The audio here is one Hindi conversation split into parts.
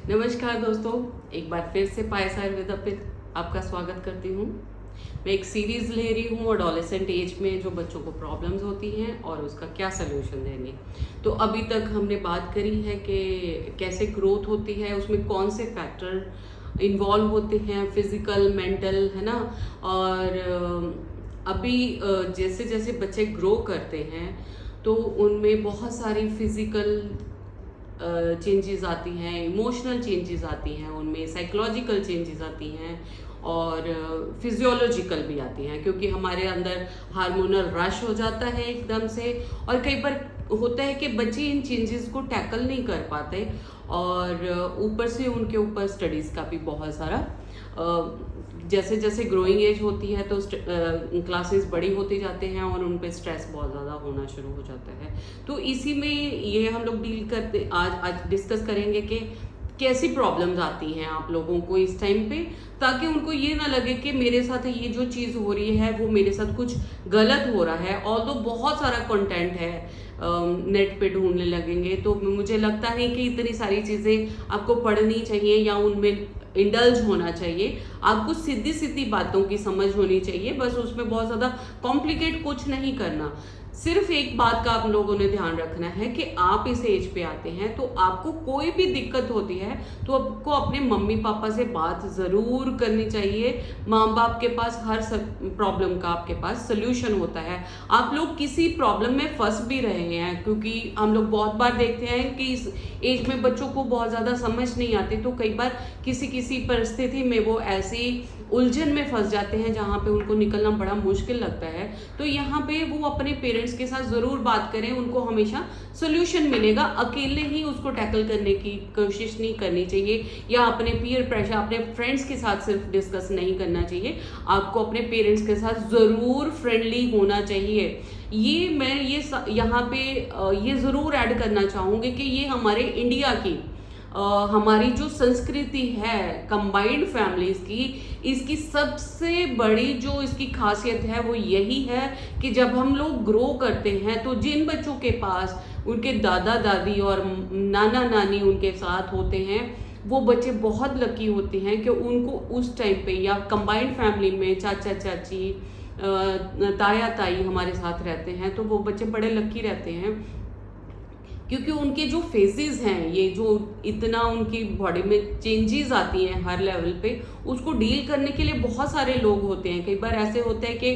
नमस्कार दोस्तों, एक बार फिर से पायस आयुर्वेदा पे आपका स्वागत करती हूँ। मैं एक सीरीज ले रही हूँ एडोलेसेंट एज में जो बच्चों को प्रॉब्लम्स होती हैं और उसका क्या सलूशन देंगे। तो अभी तक हमने बात करी है कि कैसे ग्रोथ होती है, उसमें कौन से फैक्टर इन्वॉल्व होते हैं, फिजिकल, मेंटल, है ना। और अभी जैसे जैसे बच्चे ग्रो करते हैं तो उनमें बहुत सारी फिजिकल चेंजेस आती हैं, इमोशनल चेंजेस आती हैं, उनमें साइकोलॉजिकल चेंजेस आती हैं और फिजियोलॉजिकल भी आती हैं, क्योंकि हमारे अंदर हार्मोनल रश हो जाता है एकदम से। और कई बार होता है कि बच्चे इन चेंजेस को टैकल नहीं कर पाते और ऊपर से उनके ऊपर स्टडीज़ का भी बहुत सारा जैसे जैसे ग्रोइंग एज होती है तो क्लासेस बड़ी होती जाते हैं और उन पे स्ट्रेस बहुत ज़्यादा होना शुरू हो जाता है। तो इसी में ये हम लोग डील करते आज डिस्कस करेंगे कि कैसी प्रॉब्लम्स आती हैं आप लोगों को इस टाइम पे, ताकि उनको ये ना लगे कि मेरे साथ ये जो चीज़ हो रही है वो मेरे साथ कुछ गलत हो रहा है। और तो बहुत सारा कंटेंट है नेट पे ढूंढने लगेंगे तो मुझे लगता है कि इतनी सारी चीज़ें आपको पढ़नी चाहिए या उनमें इंडल्ज होना चाहिए। आपको सीधी सीधी बातों की समझ होनी चाहिए, बस उसमें बहुत ज़्यादा कॉम्प्लिकेट कुछ नहीं करना। सिर्फ एक बात का आप लोगों ने ध्यान रखना है कि आप इस एज पे आते हैं तो आपको कोई भी दिक्कत होती है तो आपको अपने मम्मी पापा से बात ज़रूर करनी चाहिए। माँ बाप के पास हर प्रॉब्लम का आपके पास सोल्यूशन होता है। आप लोग किसी प्रॉब्लम में फंस भी रहे हैं, क्योंकि हम लोग बहुत बार देखते हैं कि इस एज में बच्चों को बहुत ज़्यादा समझ नहीं आती, तो कई बार किसी किसी परिस्थिति में वो ऐसी उलझन में फंस जाते हैं जहाँ पे उनको निकलना बड़ा मुश्किल लगता है। तो यहाँ पे वो अपने पेरेंट्स के साथ ज़रूर बात करें, उनको हमेशा सोल्यूशन मिलेगा। अकेले ही उसको टैकल करने की कोशिश नहीं करनी चाहिए या अपने पीयर प्रेशर अपने फ्रेंड्स के साथ सिर्फ डिस्कस नहीं करना चाहिए। आपको अपने पेरेंट्स के साथ ज़रूर फ्रेंडली होना चाहिए। ये मैं ये यहाँ पे ये ज़रूर ऐड करना चाहूँगी कि ये हमारे इंडिया की हमारी जो संस्कृति है कंबाइंड फैमिलीज की, इसकी सबसे बड़ी जो इसकी खासियत है वो यही है कि जब हम लोग ग्रो करते हैं तो जिन बच्चों के पास उनके दादा दादी और नाना नानी उनके साथ होते हैं वो बच्चे बहुत लकी होते हैं कि उनको उस टाइम पे या कंबाइंड फैमिली में चाचा चाची ताया ताई हमारे साथ रहते हैं तो वो बच्चे बड़े लकी रहते हैं, क्योंकि उनके जो फेसेस हैं, ये जो इतना उनकी बॉडी में चेंजेस आती हैं हर लेवल पे, उसको डील करने के लिए बहुत सारे लोग होते हैं। कई बार ऐसे होते हैं कि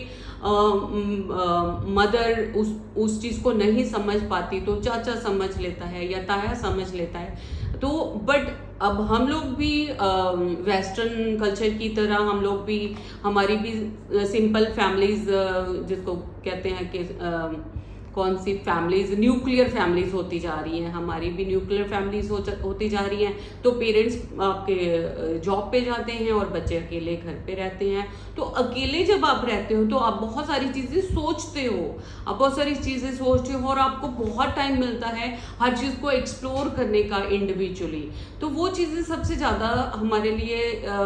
मदर उस चीज़ को नहीं समझ पाती तो चाचा समझ लेता है या ताया समझ लेता है। तो बट अब हम लोग भी वेस्टर्न कल्चर की तरह हम लोग भी हमारी भी सिंपल फैमिलीज जिसको कहते हैं कि कौन सी फैमिलीज न्यूक्लियर फैमिलीज होती जा रही हैं, हमारी भी न्यूक्लियर फैमिलीज होती जा रही हैं। तो पेरेंट्स आपके जॉब पे जाते हैं और बच्चे अकेले घर पे रहते हैं। तो अकेले जब आप रहते हो तो आप बहुत सारी चीज़ें सोचते हो, और आपको बहुत टाइम मिलता है हर चीज़ को एक्सप्लोर करने का इंडिविजुअली। तो वो चीज़ें सबसे ज़्यादा हमारे लिए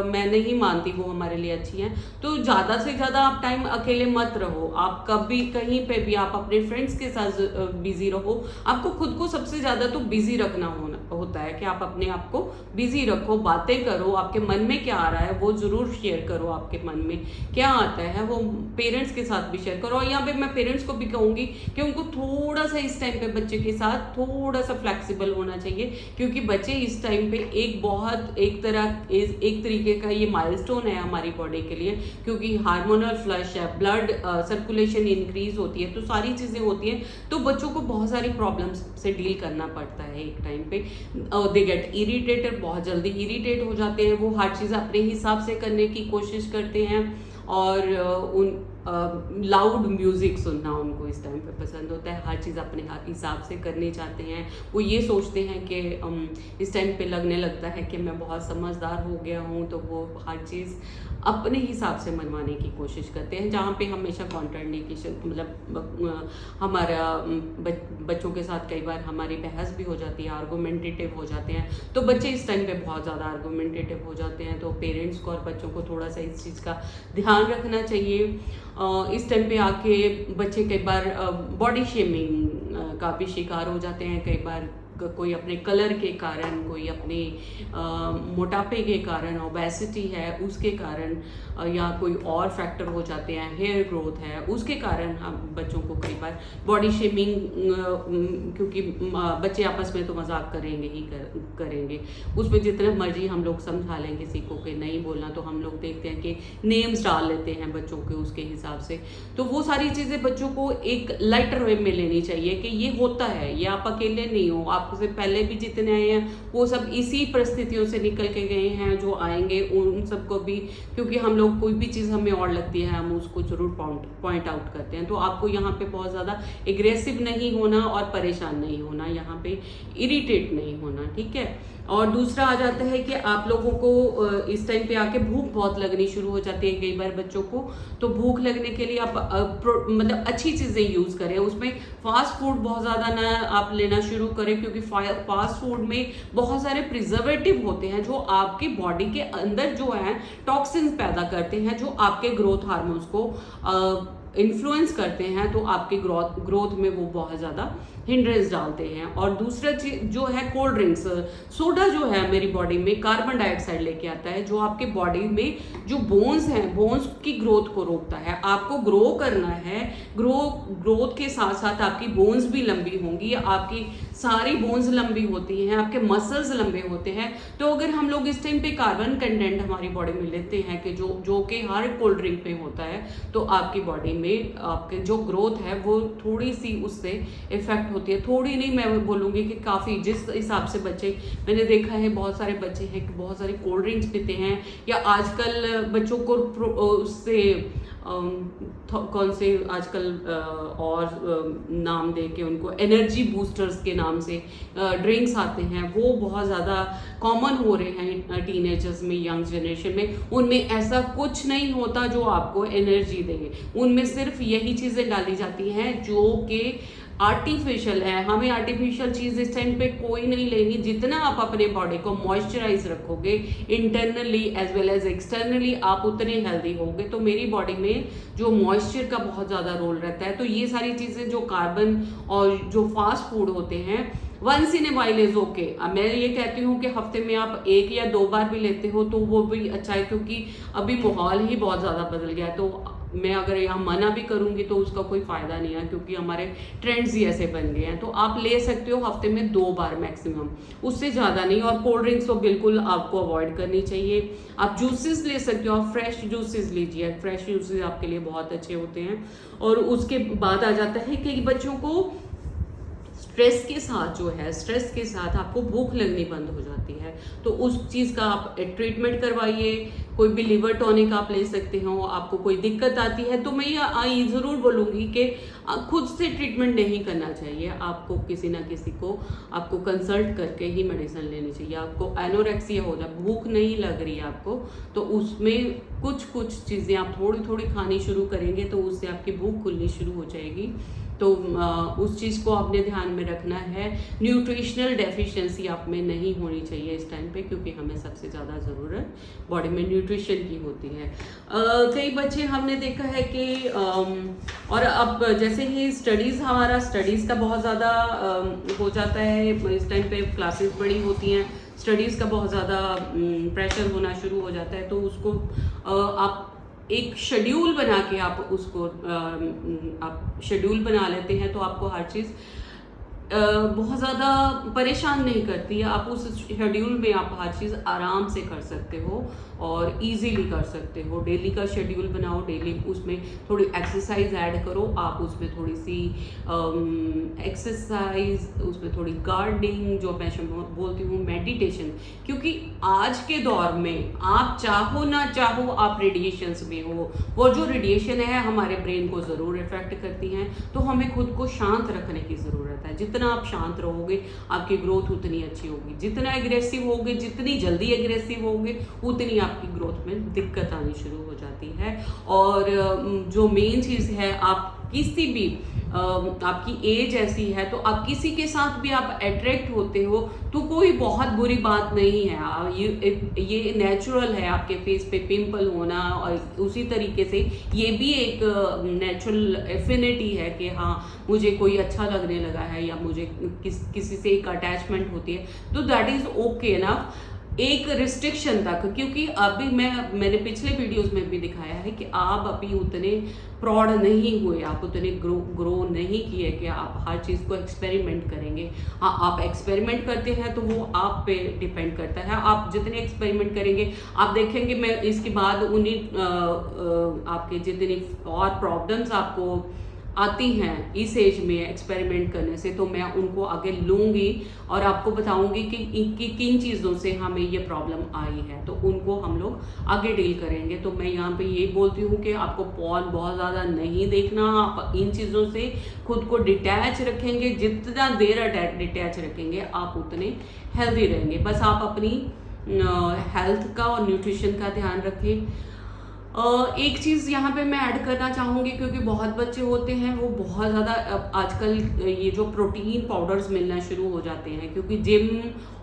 मैं नहीं मानती वो हमारे लिए अच्छी हैं। तो ज़्यादा से ज़्यादा आप टाइम अकेले मत रहो। आप कभी कहीं पे भी आप अपने फ्रेंड्स के साथ बिजी रहो। आपको खुद को सबसे ज्यादा तो बिजी रखना होता है कि आप अपने आप को बिजी रखो, बातें करो, आपके मन में क्या आ रहा है वो जरूर शेयर करो। आपके मन में क्या आता है वो पेरेंट्स के साथ भी शेयर करो। और यहाँ पे मैं पेरेंट्स को भी कहूंगी कि उनको थोड़ा सा इस टाइम पे बच्चे के साथ थोड़ा सा फ्लेक्सिबल होना चाहिए, क्योंकि बच्चे इस टाइम पे एक तरीके का ये माइलस्टोन है हमारी बॉडी के लिए, क्योंकि हार्मोनल फ्लश है, ब्लड सर्कुलेशन इंक्रीज होती है, तो सारी चीजें होती है। तो बच्चों को बहुत सारी प्रॉब्लम्स से डील करना पड़ता है एक टाइम पे। दे गेट इरिटेटेड, बहुत जल्दी इरिटेट हो जाते हैं। वो हर चीज़ अपने हिसाब से करने की कोशिश करते हैं और उन लाउड म्यूजिक सुनना उनको इस टाइम पे पसंद होता है। हर चीज़ अपने हिसाब से करनी चाहते हैं। वो ये सोचते हैं कि इस टाइम पे लगने लगता है कि मैं बहुत समझदार हो गया हूँ, तो वो हर चीज़ अपने हिसाब से मनवाने की कोशिश करते हैं, जहाँ पे हमेशा कॉन्ट्राडिक्शन मतलब हमारा बच्चों के साथ कई बार हमारी बहस भी हो जाती है, आर्गूमेंटेटिव हो जाते हैं। तो बच्चे इस टाइम पे बहुत ज़्यादा आर्गूमेंटेटिव हो जाते हैं। तो पेरेंट्स को और बच्चों को थोड़ा सा इस चीज़ का ध्यान रखना चाहिए। इस टाइम पे आके बच्चे कई बार बॉडी शेमिंग का भी शिकार हो जाते हैं, कई बार कोई अपने कलर के कारण, कोई अपने मोटापे के कारण, ओबेसिटी है उसके कारण, या कोई और फैक्टर हो जाते हैं, हेयर ग्रोथ है उसके कारण हम बच्चों को कई बार बॉडी शेमिंग, क्योंकि बच्चे आपस में तो मजाक करेंगे ही करेंगे, उसमें जितना मर्जी हम लोग समझा लें किसी को कि नहीं बोलना, तो हम लोग देखते हैं कि नेम्स डाल लेते हैं बच्चों के उसके हिसाब से। तो वो सारी चीज़ें बच्चों को एक लाइटर वे में लेनी चाहिए कि ये होता है, ये आप अकेले नहीं हो, आपसे पहले भी जितने आए हैं वो सब इसी परिस्थितियों से निकल के गए हैं, जो आएंगे उन सबको भी, क्योंकि हम लोग कोई भी चीज़ हमें और लगती है हम उसको जरूर पॉइंट आउट करते हैं। तो आपको यहाँ पे बहुत ज़्यादा एग्रेसिव नहीं होना और परेशान नहीं होना, यहाँ पे इरिटेट नहीं होना, ठीक है। और दूसरा आ जाता है कि आप लोगों को इस टाइम पे आके भूख बहुत लगनी शुरू हो जाती है कई बार बच्चों को। तो भूख लगने के लिए आप मतलब अच्छी चीज़ें यूज़ करें, उसमें फास्ट फूड बहुत ज़्यादा ना आप लेना शुरू करें, क्योंकि फास्ट फूड में बहुत सारे प्रिजर्वेटिव होते हैं जो आपकी बॉडी के अंदर जो है टॉक्सिन्स पैदा करते हैं, जो आपके ग्रोथ हार्मोन्स को इन्फ्लुएंस करते हैं, तो आपके ग्रोथ में वो बहुत ज़्यादा हिंड्रेंस डालते हैं। और दूसरा चीज जो है कोल्ड ड्रिंक्स, सोडा जो है मेरी बॉडी में कार्बन डाइऑक्साइड लेके आता है, जो आपके बॉडी में जो बोन्स हैं, बोन्स की ग्रोथ को रोकता है। आपको ग्रो करना है, ग्रोथ के साथ साथ आपकी बोन्स भी लंबी होंगी, आपकी सारी बोन्स लंबी होती हैं, आपके मसल्स लंबे होते हैं। तो अगर हम लोग इस टाइम पे कार्बन कंटेंट हमारी बॉडी में लेते हैं कि जो कि हर कोल्ड ड्रिंक में होता है, तो आपकी बॉडी में आपके जो ग्रोथ है वो थोड़ी सी उससे इफेक्ट होती है। थोड़ी नहीं, मैं बोलूँगी कि काफ़ी, जिस हिसाब से बच्चे, मैंने देखा है बहुत सारे बच्चे हैं कि बहुत सारे कोल्ड ड्रिंक्स पीते हैं, या आजकल बच्चों को उससे कौन से आजकल और नाम दे के उनको एनर्जी बूस्टर्स के नाम से ड्रिंक्स आते हैं, वो बहुत ज़्यादा कॉमन हो रहे हैं टीनेजर्स में, यंग जनरेशन में। उनमें ऐसा कुछ नहीं होता जो आपको एनर्जी देंगे, उनमें सिर्फ यही चीज़ें डाली जाती हैं जो कि आर्टिफिशियल है। हमें आर्टिफिशियल चीज़ इस टाइम पे कोई नहीं लेनी। जितना आप अपने बॉडी को मॉइस्चराइज रखोगे internally as well as externally, आप उतने हेल्दी होगे। तो मेरी बॉडी में जो मॉइस्चर का बहुत ज़्यादा रोल रहता है। तो ये सारी चीज़ें जो कार्बन और जो फास्ट फूड होते हैं, once in a while is okay. मैं ये कहती हूँ कि हफ्ते में आप 1 या 2 बार भी लेते हो तो वो भी अच्छा है, क्योंकि अभी माहौल ही बहुत ज़्यादा बदल गया है। तो मैं अगर यहाँ मना भी करूँगी तो उसका कोई फ़ायदा नहीं है, क्योंकि हमारे ट्रेंड्स ही ऐसे बन गए हैं। तो आप ले सकते हो हफ्ते में 2 बार मैक्सिमम, उससे ज़्यादा नहीं। और कोल्ड ड्रिंक्स तो बिल्कुल आपको अवॉइड करनी चाहिए। आप जूसेस ले सकते हो, आप फ्रेश जूसेस लीजिए, फ्रेश जूसेस आपके लिए बहुत अच्छे होते हैं। और उसके बाद आ जाता है कि बच्चों को स्ट्रेस के साथ जो है, स्ट्रेस के साथ आपको भूख लगनी बंद हो जाती है। तो उस चीज़ का आप ट्रीटमेंट करवाइए। कोई भी लिवर टॉनिक आप ले सकते हो। आपको कोई दिक्कत आती है तो मैं ये ज़रूर बोलूँगी कि खुद से ट्रीटमेंट नहीं करना चाहिए। आपको किसी ना किसी को आपको कंसल्ट करके ही मेडिसिन लेनी चाहिए। आपको एनोरेक्सिया हो जाए, भूख नहीं लग रही है आपको, तो उसमें कुछ चीज़ें आप थोड़ी थोड़ी खानी शुरू करेंगे तो उससे आपकी भूख खुलनी शुरू हो जाएगी। तो उस चीज़ को आपने ध्यान में रखना है। न्यूट्रिशनल डेफिशिएंसी आप में नहीं होनी चाहिए इस टाइम पे, क्योंकि हमें सबसे ज़्यादा ज़रूरत बॉडी में न्यूट्रिशन की होती है। कई बच्चे हमने देखा है कि और अब जैसे ही स्टडीज़ का बहुत ज़्यादा हो जाता है इस टाइम पे, क्लासेस बड़ी होती हैं, स्टडीज़ का बहुत ज़्यादा प्रेशर होना शुरू हो जाता है। तो उसको आप एक शेड्यूल बना के आप उसको आप शेड्यूल बना लेते हैं, तो आपको हर चीज़ बहुत ज़्यादा परेशान नहीं करती है। आप उस शेड्यूल में आप हर चीज़ आराम से कर सकते हो और इजीली कर सकते हो। डेली का शेड्यूल बनाओ, डेली उसमें थोड़ी एक्सरसाइज ऐड करो, आप उसमें थोड़ी सी एक्सरसाइज, उसमें थोड़ी गार्डनिंग, जो मैं बोलती हूँ मेडिटेशन, क्योंकि आज के दौर में आप चाहो ना चाहो आप रेडिएशंस में हो। वो जो रेडिएशन है हमारे ब्रेन को ज़रूर इफेक्ट करती हैं, तो हमें खुद को शांत रखने की ज़रूरत है। जितना आप शांत रहोगे आपकी ग्रोथ उतनी अच्छी होगी। जितना एग्रेसिव होगे, जितनी जल्दी एग्रेसिव होगे, उतनी आपकी ग्रोथ में दिक्कत आनी शुरू हो जाती है। और जो मेन चीज़ है, आप किसी भी आपकी एज ऐसी है, तो आप किसी के साथ भी आप अट्रैक्ट होते हो तो कोई बहुत बुरी बात नहीं है। ये नेचुरल है, आपके फेस पे पिंपल होना, और उसी तरीके से ये भी एक नेचुरल एफिनिटी है कि हाँ मुझे कोई अच्छा लगने लगा है या मुझे किसी से एक अटैचमेंट होती है, तो दैट इज ओके ना, एक रिस्ट्रिक्शन तक। क्योंकि अभी मैंने पिछले वीडियोस में भी दिखाया है कि आप अभी उतने प्रौढ़ नहीं हुए, आप उतने ग्रो नहीं किए कि आप हर चीज़ को एक्सपेरिमेंट करेंगे। हाँ, आप एक्सपेरिमेंट करते हैं तो वो आप पे डिपेंड करता है। आप जितने एक्सपेरिमेंट करेंगे, आप देखेंगे मैं इसके बाद उन्हीं आपके जितनी और प्रॉब्लम्स आपको आती हैं इस एज में एक्सपेरिमेंट करने से, तो मैं उनको आगे लूँगी और आपको बताऊंगी कि किन चीज़ों से हमें ये प्रॉब्लम आई है, तो उनको हम लोग आगे डील करेंगे। तो मैं यहाँ पे ये बोलती हूँ कि आपको पॉर्न बहुत ज़्यादा नहीं देखना, आप इन चीज़ों से खुद को डिटैच रखेंगे, जितना देर डिटैच रखेंगे आप उतने हेल्दी रहेंगे। बस आप अपनी हेल्थ का और न्यूट्रिशन का ध्यान रखें। एक चीज़ यहाँ पे मैं ऐड करना चाहूँगी, क्योंकि बहुत बच्चे होते हैं वो बहुत ज़्यादा आजकल ये जो प्रोटीन पाउडर्स मिलना शुरू हो जाते हैं, क्योंकि जिम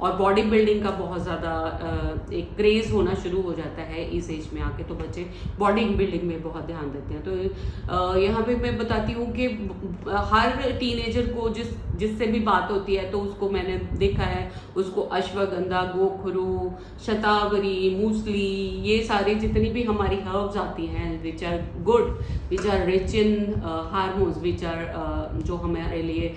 और बॉडी बिल्डिंग का बहुत ज़्यादा एक क्रेज़ होना शुरू हो जाता है इस एज में आके, तो बच्चे बॉडी बिल्डिंग में बहुत ध्यान देते हैं। तो यहाँ पे मैं बताती हूँ कि हर टीनेजर को जिससे भी बात होती है तो उसको मैंने देखा है, उसको अश्वगंधा, गोखरू, शतावरी, मूसली, ये सारे जितनी भी हमारी हर्ब्स आती हैं which are good, which are rich in hormones, which are जो हमारे लिए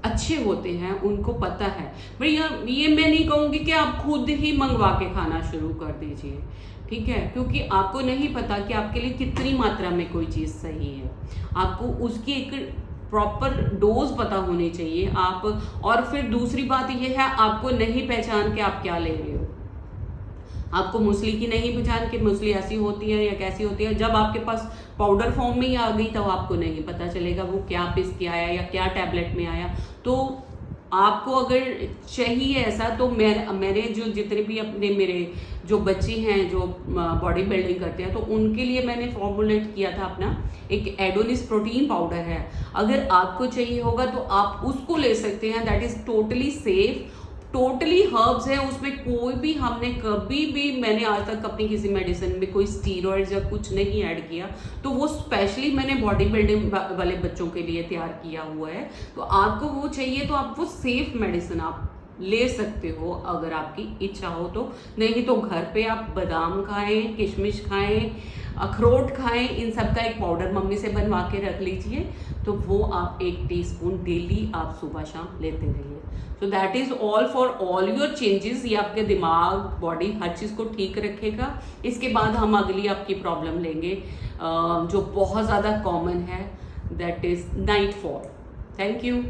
अच्छे होते हैं, उनको पता है। भैया ये मैं नहीं कहूँगी कि आप खुद ही मंगवा के खाना शुरू कर दीजिए, ठीक है, क्योंकि आपको नहीं पता कि आपके लिए कितनी मात्रा में कोई चीज़ सही है। आपको उसकी एक प्रॉपर डोज पता होनी चाहिए आप। और फिर दूसरी बात यह है, आपको नहीं पहचान के आप क्या ले रहे हो। आपको मूसली की नहीं पहचान कि मूसली ऐसी होती है या कैसी होती है, जब आपके पास पाउडर फॉर्म में ही आ गई तब आपको नहीं पता चलेगा वो क्या पिस के आया या क्या टैबलेट में आया। तो आपको अगर चाहिए ऐसा, तो मैंने जो जितने भी अपने मेरे जो बच्चे हैं जो बॉडी बिल्डिंग करते हैं, तो उनके लिए मैंने फॉर्मुलेट किया था अपना एक एडोनिस प्रोटीन पाउडर है। अगर आपको चाहिए होगा तो आप उसको ले सकते हैं, that is totally safe, totally herbs है, उसमें कोई भी हमने कभी भी, मैंने आज तक अपनी किसी मेडिसिन में कोई स्टीरॉइड्स या कुछ नहीं ऐड किया, तो वो स्पेशली मैंने बॉडी बिल्डिंग वाले बच्चों के लिए तैयार किया हुआ है। तो आपको वो चाहिए तो आप वो सेफ मेडिसिन आप ले सकते हो अगर आपकी इच्छा हो तो। नहीं तो घर पे आप बादाम खाएं, किशमिश खाएं, अखरोट खाएं, इन सब का एक पाउडर मम्मी से बनवा के रख लीजिए, तो वो आप 1 टीस्पून डेली आप सुबह शाम लेते रहिए। So that is all for all your changes. ये आपके दिमाग, बॉडी, हर चीज़ को ठीक रखेगा। इसके बाद हम अगली आपकी प्रॉब्लम लेंगे जो बहुत ज़्यादा कॉमन है, that is night fall. Thank you.